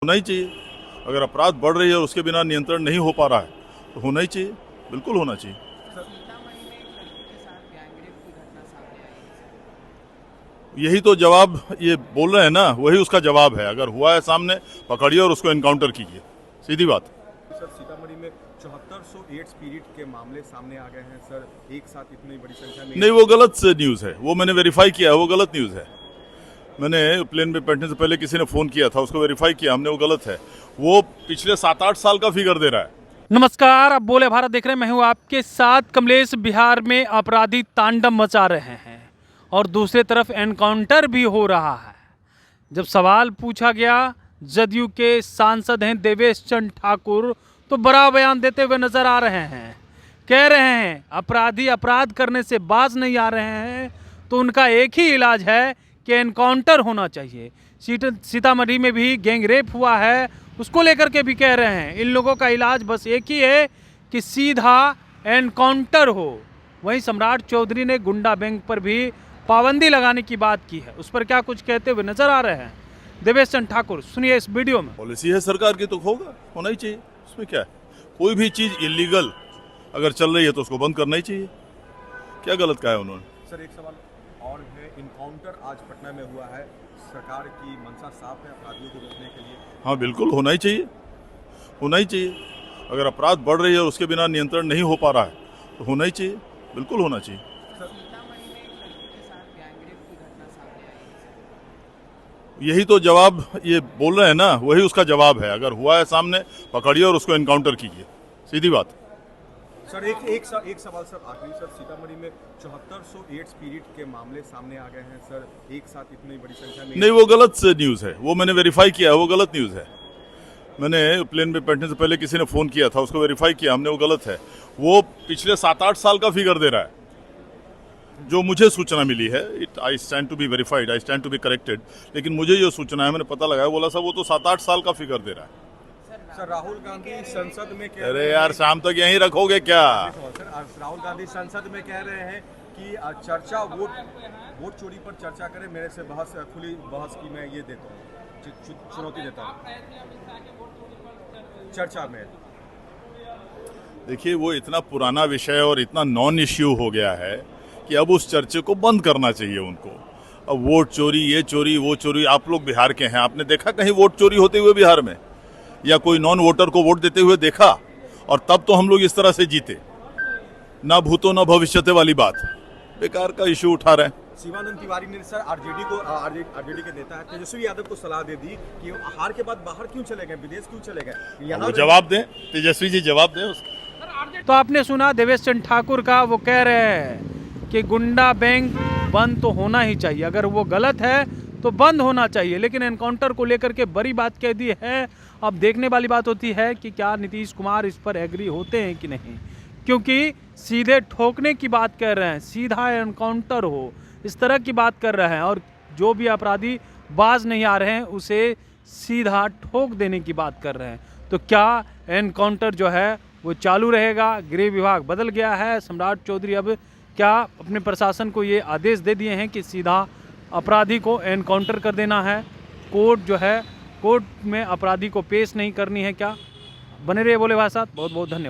होना ही चाहिए। अगर अपराध बढ़ रही है और उसके बिना नियंत्रण नहीं हो पा रहा है तो होना ही चाहिए, बिल्कुल होना चाहिए। यही तो जवाब ये बोल रहे हैं ना, वही उसका जवाब है। अगर हुआ है सामने, पकड़िए और उसको एनकाउंटर कीजिए, सीधी बात। सर, सीतामढ़ी में 7400 एड्स पीड़ित के मामले सामने आ गए हैं सर, एक साथ इतनी बड़ी संख्या में। नहीं, वो गलत न्यूज़ है, वो मैंने वेरीफाई किया है, वो गलत न्यूज़ है। मैंने प्लेन में बैठने से पहले किसी ने फ़ोन किया था, उसको वेरीफाई किया हमने, वो गलत है। वो पिछले 7-8 साल का फिगर दे रहा है। नमस्कार, आप बोले भारत देख रहे हैं। मैं हूं आपके साथ कमलेश। बिहार में अपराधी तांडव मचा रहे हैं और दूसरी तरफ एनकाउंटर भी हो रहा है। जब सवाल पूछा गया, जदयू के सांसद हैं देवेश चंद्र ठाकुर, तो बड़ा बयान देते हुए नजर आ रहे हैं। कह रहे हैं अपराधी अपराध करने से बाज नहीं आ रहे हैं तो उनका एक ही इलाज है कि एनकाउंटर होना चाहिए। सीतामढ़ी में भी गैंग रेप हुआ है, उसको लेकर के भी कह रहे हैं इन लोगों का इलाज बस एक ही है कि सीधा एनकाउंटर हो। वहीं सम्राट चौधरी ने गुंडा बैंक पर भी पाबंदी लगाने की बात की है, उस पर क्या कुछ कहते हुए नजर आ रहे हैं देवेश चंद्र ठाकुर, सुनिए इस वीडियो में। पॉलिसी है सरकार की तो होना ही चाहिए, उसमें क्या है। कोई भी चीज़ इलीगल अगर चल रही है तो उसको बंद करना ही चाहिए। क्या गलत कहा है उन्होंने। सर, एक सवाल और है, इनकाउंटर आज पटना में हुआ है, सरकार की मंशा साफ है अपराधियों को रोकने के लिए। हाँ, बिल्कुल होना ही चाहिए, होना ही चाहिए। अगर अपराध बढ़ रही है और उसके बिना नियंत्रण नहीं हो पा रहा है तो होना ही चाहिए, बिल्कुल होना चाहिए। यही तो जवाब ये बोल रहे हैं ना, वही उसका जवाब है। अगर हुआ है सामने, पकड़िए और उसको एनकाउंटर कीजिए, सीधी बात। सर, एक सवाल सर, आखिरी सर, सीतामढ़ी में 7400 एड्स पीड़ित के मामले सामने आ गए हैं सर, एक साथ इतनी बड़ी संख्या में। नहीं, वो गलत न्यूज़ है, वो मैंने वेरीफाई किया है, वो गलत न्यूज़ है। मैंने प्लेन में बैठने से पहले किसी ने फ़ोन किया था, उसको वेरीफाई किया हमने, वो गलत है। वो पिछले 7-8 साल का फिगर दे रहा है, जो मुझे सूचना मिली है। I stand to be verified, I stand to be corrected. लेकिन मुझे जो सूचना है, मैंने पता लगाया, बोला साहब वो तो 7-8 साल का फिगर दे रहा है। सर, राहुल गांधी संसद में कह अरे यार, शाम तक यहीं रखोगे क्या। सर, राहुल गांधी संसद में कह रहे हैं कि चर्चा वोट चोरी पर चर्चा करें, मेरे से खुली बहस की मैं ये देता हूँ, चुनौती देता हूँ चर्चा में। देखिए, वो इतना पुराना विषय और इतना नॉन इश्यू हो गया है कि अब उस चर्चे को बंद करना चाहिए उनको। अब वोट चोरी, ये चोरी, वो चोरी, आप लोग बिहार के हैं, आपने देखा कहीं वोट चोरी होते हुए बिहार में, या कोई नॉन वोटर को वोट देते हुए देखा? और तब तो हम लोग इस तरह से जीते, ना भूतो ना भविष्यते वाली बात। बेकार का इशू उठा रहे हैं। शिवानंद तिवारी ने सर आरजेडी के नेता तेजस्वी यादव को सलाह दे दी कि हार के बाद बाहर क्यों चले गए, विदेश क्यों चले गए। वो जवाब दें, तेजस्वी जी जवाब दें उसका। तो आपने सुना देवेश चंद्र ठाकुर का, वो कह रहे हैं कि गुंडा बैंक बंद तो होना ही चाहिए, अगर वो गलत है तो बंद होना चाहिए। लेकिन एनकाउंटर को लेकर के बड़ी बात कह दी है। अब देखने वाली बात होती है कि क्या नीतीश कुमार इस पर एग्री होते हैं कि नहीं, क्योंकि सीधे ठोकने की बात कर रहे हैं, सीधा एनकाउंटर हो, इस तरह की बात कर रहे हैं। और जो भी अपराधी बाज नहीं आ रहे हैं उसे सीधा ठोक देने की बात कर रहे हैं। तो क्या एनकाउंटर जो है वो चालू रहेगा? गृह विभाग बदल गया है। सम्राट चौधरी अब क्या अपने प्रशासन को ये आदेश दे दिए हैं कि सीधा अपराधी को एनकाउंटर कर देना है, कोर्ट जो है कोर्ट में अपराधी को पेश नहीं करनी है क्या? बने रहिए बोले भाई साहब, बहुत बहुत धन्यवाद।